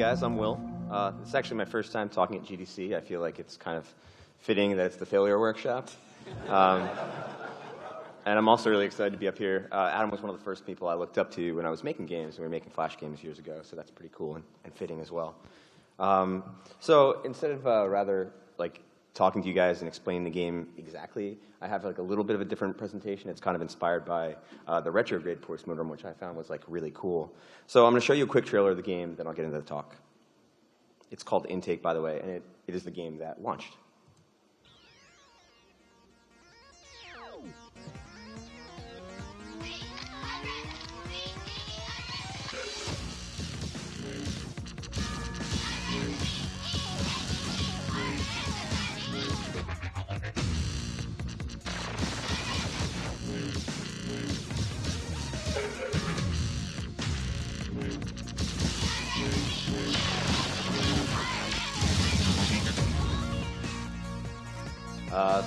guys, I'm Will. This is actually my first time talking at GDC. I feel like it's kind of fitting that it's the failure workshop. And I'm also really excited to be up here. Adam was one of the first people I looked up to when I was making games. We were making Flash games years ago, so that's pretty cool and fitting as well. So instead of rather like talking to you guys and explaining the game exactly, I have like a little bit of a different presentation. It's kind of inspired by the retrograde Postmortem, which I found was like really cool. So I'm going to show you a quick trailer of the game, then I'll get into the talk. It's called Intake, by the way, and it is the game that launched.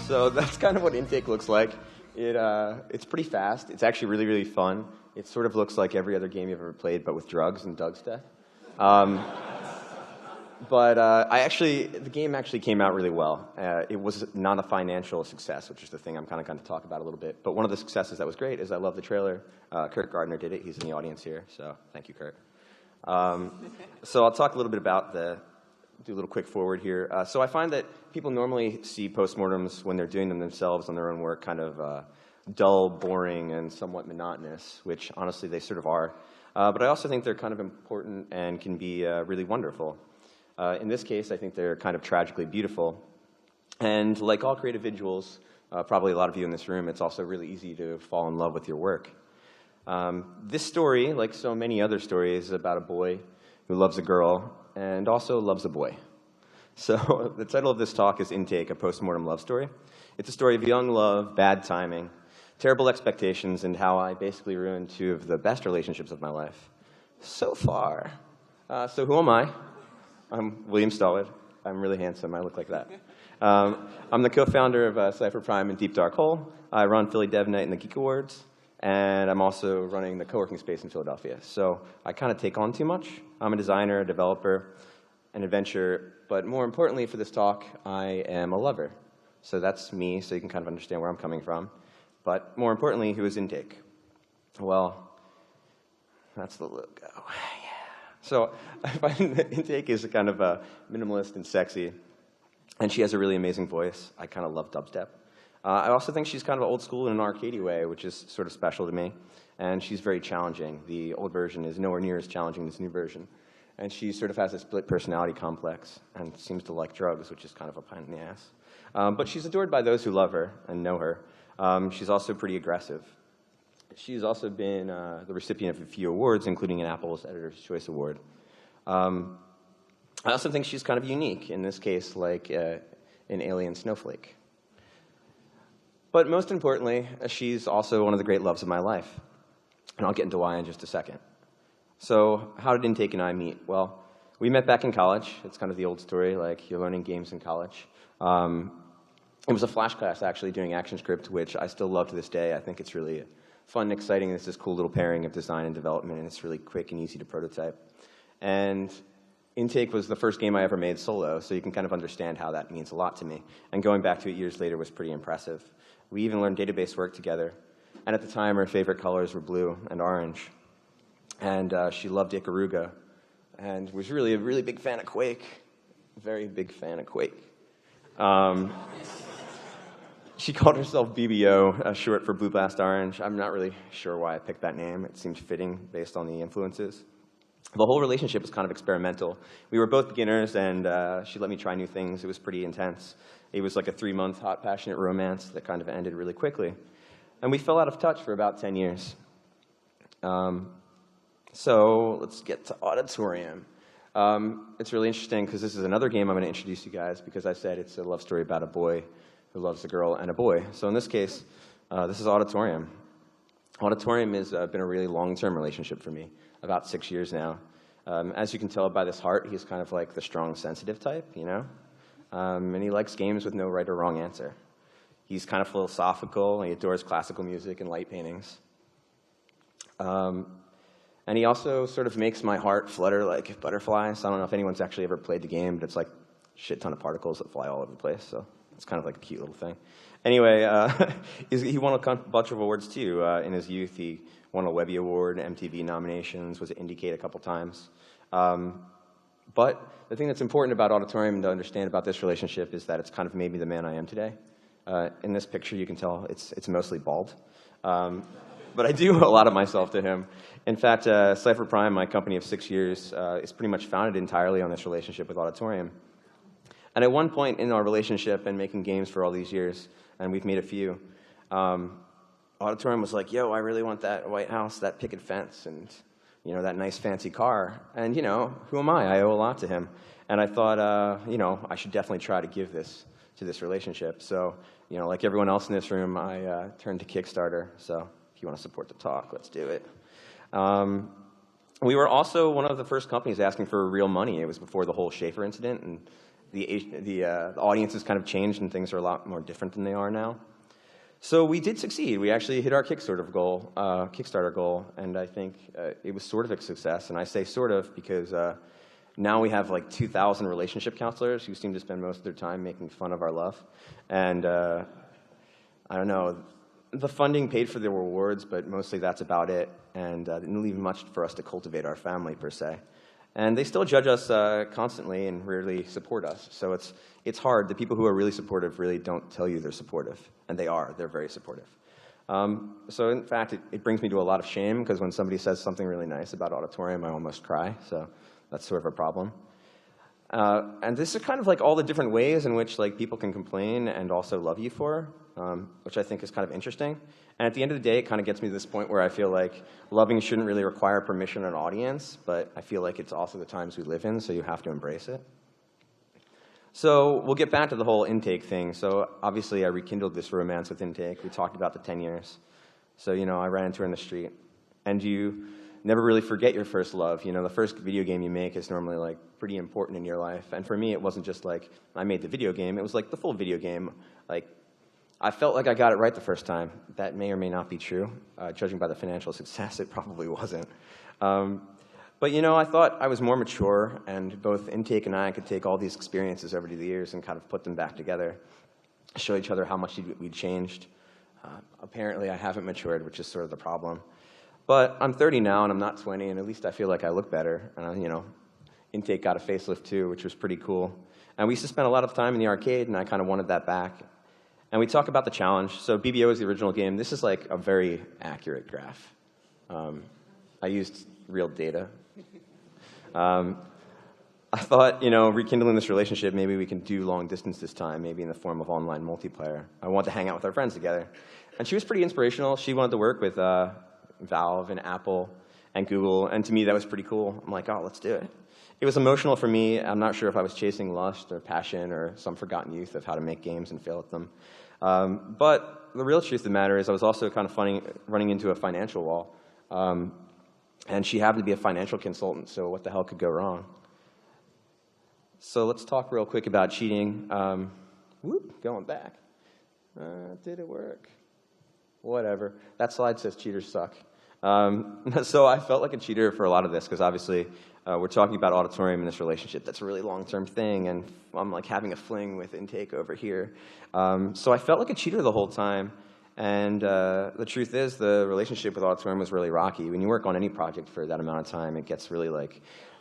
So that's kind of what Intake looks like. It's pretty fast. It's actually really, really fun. It sort of looks like every other game you've ever played, but with drugs and Doug's death. But the game actually came out really well. It was not a financial success, which is the thing I'm kind of going to talk about a little bit. But one of the successes that was great is I love the trailer. Kurt Gardner did it. He's in the audience here, so thank you, Kurt. So I'll talk a little bit about do a little quick forward here. So I find that people normally see postmortems when they're doing them themselves on their own work kind of dull, boring, and somewhat monotonous, which honestly they sort of are. But I also think they're kind of important and can be really wonderful. In this case, I think they're kind of tragically beautiful. And like all creative visuals, probably a lot of you in this room, it's also really easy to fall in love with your work. This story, like so many other stories, is about a boy who loves a girl and also loves a boy. So the title of this talk is Intake, a Postmortem Love Story. It's a story of young love, bad timing, terrible expectations, and how I basically ruined two of the best relationships of my life so far. So who am I? I'm William Stallwood. I'm really handsome. I look like that. I'm the co-founder of Cipher Prime and Deep Dark Hole. I run Philly Dev Night and the Geek Awards. And I'm also running the co-working space in Philadelphia. So I kind of take on too much. I'm a designer, a developer, an adventurer. But more importantly for this talk, I am a lover. So that's me, so you can kind of understand where I'm coming from. But more importantly, who is Intake? Well, that's the logo. Yeah. So I find that Intake is kind of minimalist and sexy. And she has a really amazing voice. I kind of love dubstep. I also think she's kind of old school in an arcadey way, which is sort of special to me. And she's very challenging. The old version is nowhere near as challenging as this new version. And she sort of has a split personality complex and seems to like drugs, which is kind of a pain in the ass. But she's adored by those who love her and know her. She's also pretty aggressive. She's also been the recipient of a few awards, including an Apple's Editor's Choice Award. I also think she's kind of unique, in this case, like an alien snowflake. But most importantly, she's also one of the great loves of my life. And I'll get into why in just a second. So how did Intake and I meet? Well, we met back in college. It's kind of the old story, like you're learning games in college. It was a Flash class, actually, doing ActionScript, which I still love to this day. I think it's really fun and exciting. It's this cool little pairing of design and development, and it's really quick and easy to prototype. And Intake was the first game I ever made solo, so you can kind of understand how that means a lot to me. And going back to it years later was pretty impressive. We even learned database work together. And at the time, her favorite colors were blue and orange. And she loved Ikaruga and was really a really big fan of Quake. Very big fan of Quake. She called herself BBO, short for Blue Blast Orange. I'm not really sure why I picked that name. It seemed fitting based on the influences. The whole relationship was kind of experimental. We were both beginners, and she let me try new things. It was pretty intense. It was like a 3-month hot, passionate romance that kind of ended really quickly. And we fell out of touch for about 10 years. So let's get to Auditorium. It's really interesting because this is another game I'm going to introduce you guys because I said it's a love story about a boy who loves a girl and a boy. So in this case, this is Auditorium. Auditorium has been a really long-term relationship for me, about 6 years now. As you can tell by this heart, he's kind of like the strong, sensitive type, you know? And he likes games with no right or wrong answer. He's kind of philosophical. He adores classical music and light paintings. And And he also sort of makes my heart flutter like butterflies. I don't know if anyone's actually ever played the game, but it's like a shit ton of particles that fly all over the place. So it's kind of like a cute little thing. Anyway, he won a bunch of awards too. In his youth, he won a Webby Award, MTV nominations, was at IndieCade a couple times. But the thing that's important about Auditorium to understand about this relationship is that it's kind of made me the man I am today. In this picture, you can tell it's mostly bald. But I do owe a lot of myself to him. In fact, Cipher Prime, my company of 6 years, is pretty much founded entirely on this relationship with Auditorium. And at one point in our relationship and making games for all these years, and we've made a few, Auditorium was like, yo, I really want that White House, that picket fence, and that nice fancy car. And who am I? I owe a lot to him. And I thought, I should definitely try to give this to this relationship. So, like everyone else in this room, I turned to Kickstarter. So if you want to support the talk, let's do it. We were also one of the first companies asking for real money. It was before the whole Schaefer incident, and the audiences kind of changed, and things are a lot more different than they are now. So we did succeed. We actually hit our Kickstarter goal, and I think it was sort of a success. And I say sort of because now we have like 2,000 relationship counselors who seem to spend most of their time making fun of our love. And I don't know, the funding paid for the rewards, but mostly that's about it. And didn't leave much for us to cultivate our family, per se. And they still judge us constantly and rarely support us. So it's hard. The people who are really supportive really don't tell you they're supportive. And they are. They're very supportive. So in fact, it brings me to a lot of shame, because when somebody says something really nice about Auditorium, I almost cry. So that's sort of a problem. And this is kind of like all the different ways in which people can complain and also love you for, which I think is kind of interesting. And at the end of the day, it kind of gets me to this point where I feel like loving shouldn't really require permission of an audience, but I feel like it's also the times we live in, so you have to embrace it. So we'll get back to the whole intake thing. So obviously I rekindled this romance with intake. We talked about the 10 years. So I ran into her in the street. And you never really forget your first love. The first video game you make is normally pretty important in your life. And for me, it wasn't just I made the video game. It was the full video game. I felt like I got it right the first time. That may or may not be true. Judging by the financial success, it probably wasn't. But I thought I was more mature, and both Intake and I could take all these experiences over the years and kind of put them back together, show each other how much we'd changed. Apparently, I haven't matured, which is sort of the problem. But I'm 30 now, and I'm not 20, and at least I feel like I look better. And Intake got a facelift too, which was pretty cool. And we used to spend a lot of time in the arcade, and I kind of wanted that back. And we talk about the challenge. So BBO is the original game. This is a very accurate graph. I used real data. I thought, rekindling this relationship, maybe we can do long distance this time, maybe in the form of online multiplayer. I wanted to hang out with our friends together. And she was pretty inspirational. She wanted to work with Valve and Apple and Google, and to me that was pretty cool. I'm like, oh, let's do it. It was emotional for me. I'm not sure if I was chasing lust or passion or some forgotten youth of how to make games and fail at them. But the real truth of the matter is I was also kind of running into a financial wall. And she happened to be a financial consultant, so what the hell could go wrong? So let's talk real quick about cheating. Going back. Did it work? Whatever. That slide says cheaters suck. So I felt like a cheater for a lot of this, because obviously we're talking about Auditorium in this relationship. That's a really long-term thing, and I'm having a fling with Intake over here. So I felt like a cheater the whole time. And the truth is, the relationship with Auditorium was really rocky. When you work on any project for that amount of time, it gets really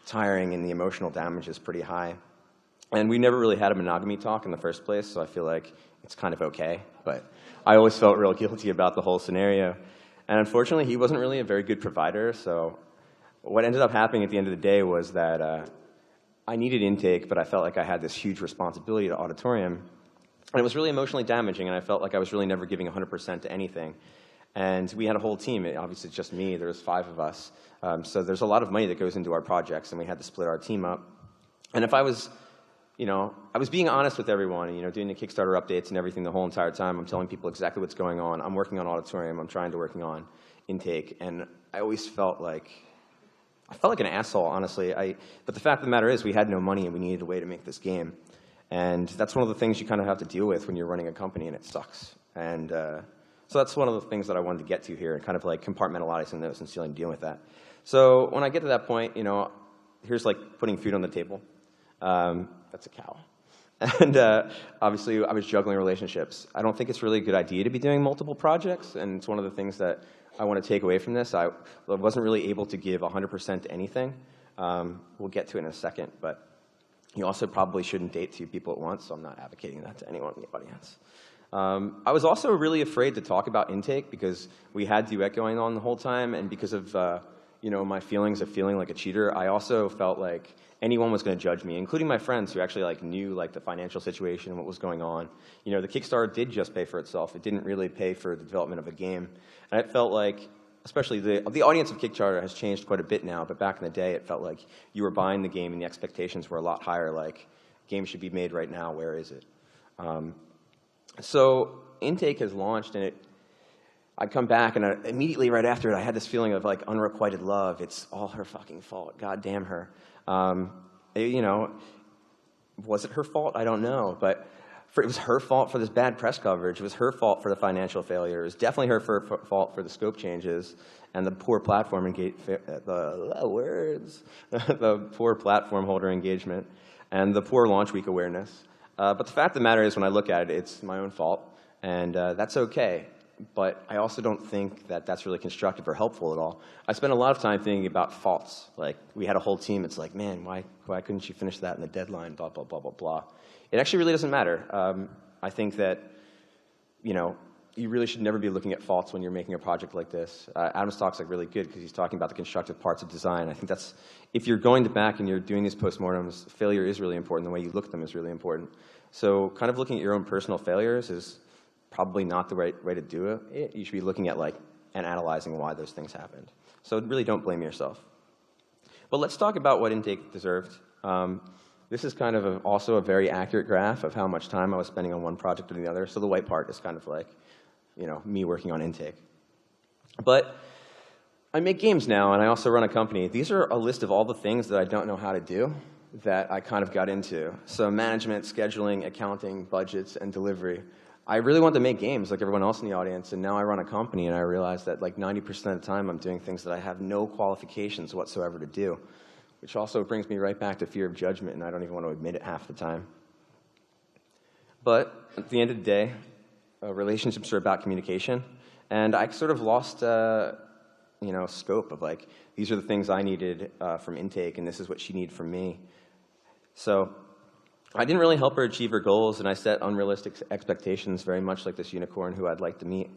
tiring, and the emotional damage is pretty high. And we never really had a monogamy talk in the first place, so I feel like it's kind of okay. But I always felt real guilty about the whole scenario. And unfortunately, he wasn't really a very good provider. So what ended up happening at the end of the day was that I needed Intake, but I felt like I had this huge responsibility to Auditorium. And it was really emotionally damaging, and I felt like I was really never giving 100% to anything. And we had a whole team. Obviously, it's just me. There was 5 of us. So there's a lot of money that goes into our projects, and we had to split our team up. And if I was, I was being honest with everyone, doing the Kickstarter updates and everything the whole entire time. I'm telling people exactly what's going on. I'm working on Auditorium. I'm trying to working on Intake. And I always felt like an asshole, honestly. But the fact of the matter is we had no money, and we needed a way to make this game. And that's one of the things you kind of have to deal with when you're running a company, and it sucks. And So that's one of the things that I wanted to get to here, and kind of like compartmentalizing those and dealing with that. So when I get to that point, here's like putting food on the table. That's a cow. And obviously, I was juggling relationships. I don't think it's really a good idea to be doing multiple projects, and it's one of the things that I want to take away from this. I wasn't really able to give 100% to anything. We'll get to it in a second, but you also probably shouldn't date 2 people at once, so I'm not advocating that to anyone in the audience. I was also really afraid to talk about intake because we had duet going on the whole time, and because of my feelings of feeling like a cheater, I also felt like anyone was going to judge me, including my friends who actually knew the financial situation and what was going on. The Kickstarter did just pay for itself. It didn't really pay for the development of a game, and it felt like, especially the audience of Kickstarter has changed quite a bit now, but back in the day, it felt like you were buying the game and the expectations were a lot higher. Like, game should be made right now. Where is it? So intake has launched, and I come back, and immediately right after it, I had this feeling of unrequited love. It's all her fucking fault. God damn her. Was it her fault? I don't know, but it was her fault for this bad press coverage. It was her fault for the financial failure. It was definitely her fault for the scope changes and the poor platform the poor platform holder engagement and the poor launch week awareness. But the fact of the matter is, when I look at it, it's my own fault, and that's okay. But I also don't think that that's really constructive or helpful at all. I spent a lot of time thinking about faults. Like, we had a whole team. It's like, man, why couldn't you finish that in the deadline, blah, blah, blah, blah, blah. It actually really doesn't matter. I think that, you really should never be looking at faults when you're making a project like this. Adam's talk's really good because he's talking about the constructive parts of design. I think that's, if you're going back and you're doing these postmortems, failure is really important. The way you look at them is really important. So kind of looking at your own personal failures is probably not the right way to do it. You should be looking at and analyzing why those things happened. So really don't blame yourself. But let's talk about what intake deserved. This is kind of also a very accurate graph of how much time I was spending on one project and the other. So the white part is kind of me working on intake. But I make games now, and I also run a company. These are a list of all the things that I don't know how to do that I kind of got into. So management, scheduling, accounting, budgets, and delivery. I really wanted to make games like everyone else in the audience, and now I run a company, and I realize that 90% of the time I'm doing things that I have no qualifications whatsoever to do, which also brings me right back to fear of judgment, and I don't even want to admit it half the time. But at the end of the day, relationships are about communication, and I sort of lost scope of these are the things I needed from intake, and this is what she needed from me. So I didn't really help her achieve her goals, and I set unrealistic expectations, very much like this unicorn who I'd like to meet.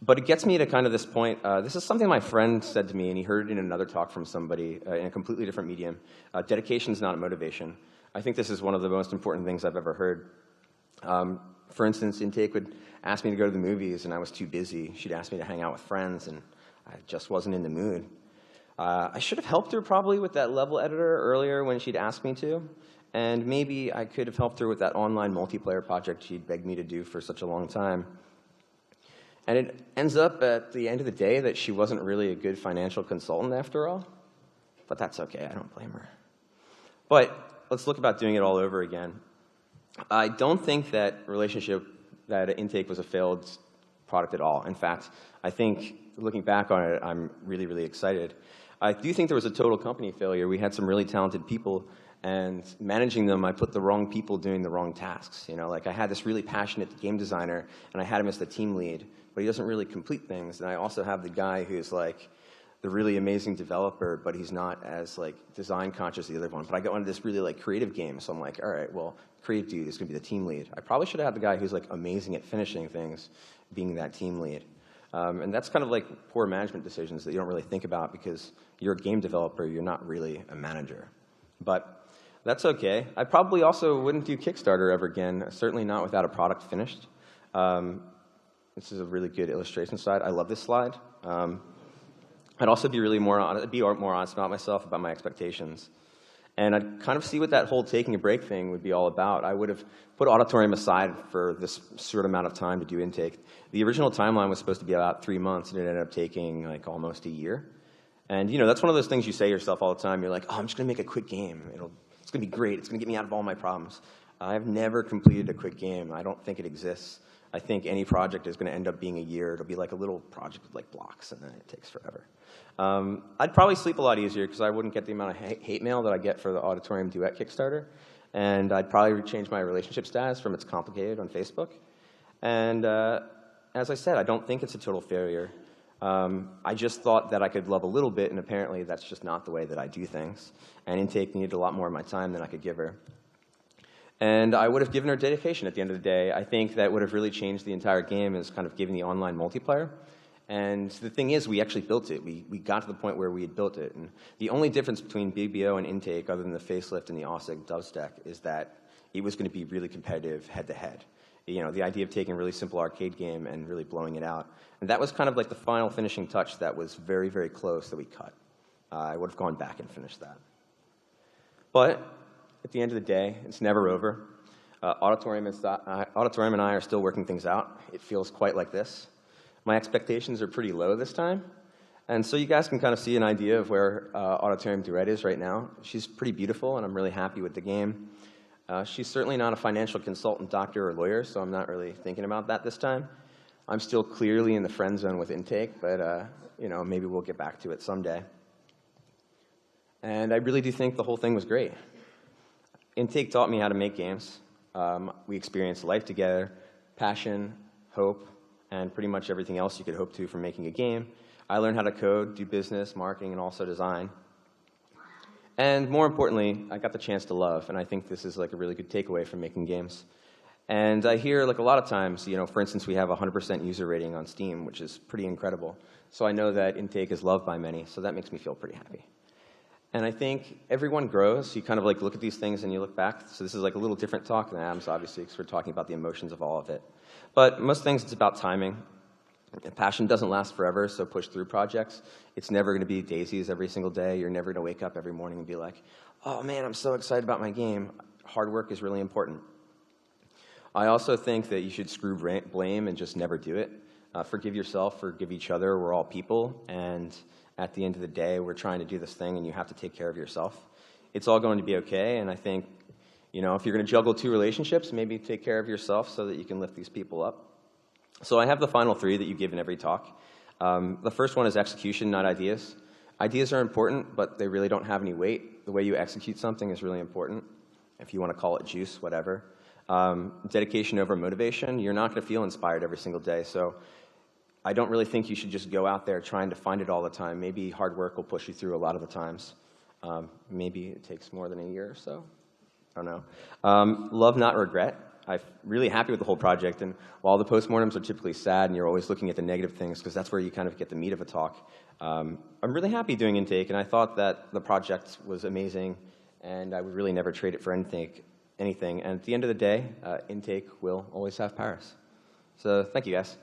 But it gets me to kind of this point. This is something my friend said to me, and he heard it in another talk from somebody in a completely different medium. Dedication is not motivation. I think this is one of the most important things I've ever heard. For instance, intake would ask me to go to the movies, and I was too busy. She'd ask me to hang out with friends, and I just wasn't in the mood. I should have helped her probably with that level editor earlier when she'd asked me to. And maybe I could have helped her with that online multiplayer project she'd begged me to do for such a long time. And it ends up at the end of the day that she wasn't really a good financial consultant after all. But that's okay, I don't blame her. But let's look about doing it all over again. I don't think that intake was a failed product at all. In fact, I think, looking back on it, I'm really, really excited. I do think there was a total company failure. We had some really talented people, and managing them, I put the wrong people doing the wrong tasks. I had this really passionate game designer, and I had him as the team lead, but he doesn't really complete things. And I also have the guy who's the really amazing developer, but he's not as design conscious as the other one. But I got one of this really creative game, so I'm like, all right, well, creative dude is going to be the team lead. I probably should have had the guy who's amazing at finishing things being that team lead. And that's kind of poor management decisions that you don't really think about because you're a game developer, you're not really a manager. But that's okay. I probably also wouldn't do Kickstarter ever again, certainly not without a product finished. This is a really good illustration slide. I love this slide. I'd also be more honest about myself, about my expectations. And I'd kind of see what that whole taking a break thing would be all about. I would have put Auditorium aside for this short amount of time to do intake. The original timeline was supposed to be about 3 months, and it ended up taking almost a year. And that's one of those things you say to yourself all the time. You're like, oh, I'm just going to make a quick game. It's going to be great. It's going to get me out of all my problems. I've never completed a quick game. I don't think it exists. I think any project is going to end up being a year. It'll be like a little project with like blocks, and then it takes forever. I'd probably sleep a lot easier because I wouldn't get the amount of hate mail that I get for the Auditorium Duet Kickstarter. And I'd probably change my relationship status from it's complicated on Facebook. And as I said, I don't think it's a total failure. I just thought that I could love a little bit, and apparently that's just not the way that I do things. And Intake needed a lot more of my time than I could give her. And I would have given her dedication at the end of the day. I think that would have really changed the entire game is kind of giving the online multiplayer. And the thing is, we actually built it. We got to the point where we had built it. And the only difference between BBO and Intake, other than the facelift and the OSSIG Dove Stack, is that it was going to be really competitive head-to-head. You know, the idea of taking a really simple arcade game and really blowing it out. And that was kind of like the final finishing touch that was very, very close that we cut. I would have gone back and finished that. But at the end of the day, it's never over. Auditorium and I are still working things out. It feels quite like this. My expectations are pretty low this time. And so you guys can kind of see an idea of where Auditorium Duet is right now. She's pretty beautiful, and I'm really happy with the game. She's certainly not a financial consultant, doctor, or lawyer, so I'm not really thinking about that this time. I'm still clearly in the friend zone with Intake, but you know, maybe we'll get back to it someday. And I really do think the whole thing was great. Intake taught me how to make games. We experienced life together, passion, hope, and pretty much everything else you could hope to from making a game. I learned how to code, do business, marketing, and also design. And more importantly, I got the chance to love, and I think this is like a really good takeaway from making games. And I hear like a lot of times, you know, for instance, we have a 100% user rating on Steam, which is pretty incredible. So I know that Intake is loved by many, so that makes me feel pretty happy. And I think everyone grows. You kind of like look at these things and you look back. So this is like a little different talk than Adam's, obviously, because we're talking about the emotions of all of it. But most things, it's about timing. Passion doesn't last forever, so push through projects. It's never going to be daisies every single day. You're never going to wake up every morning and be like, oh man, I'm so excited about my game. Hard work is really important. I also think that you should screw blame and just never do it. Forgive yourself, forgive each other. We're all people, and at the end of the day, we're trying to do this thing, and you have to take care of yourself. It's all going to be okay, and I think, you know, if you're going to juggle 2 relationships, maybe take care of yourself so that you can lift these people up. So I have the final 3 that you give in every talk. The first one is execution, not ideas. Ideas are important, but they really don't have any weight. The way you execute something is really important. If you want to call it juice, whatever. Dedication over motivation. You're not going to feel inspired every single day, so I don't really think you should just go out there trying to find it all the time. Maybe hard work will push you through a lot of the times. Maybe it takes more than a year or so. I don't know. Love, not regret. I'm really happy with the whole project, and while the postmortems are typically sad and you're always looking at the negative things because that's where you kind of get the meat of a talk, I'm really happy doing Intake, and I thought that the project was amazing, and I would really never trade it for anything. And at the end of the day, Intake will always have Paris. So thank you, guys.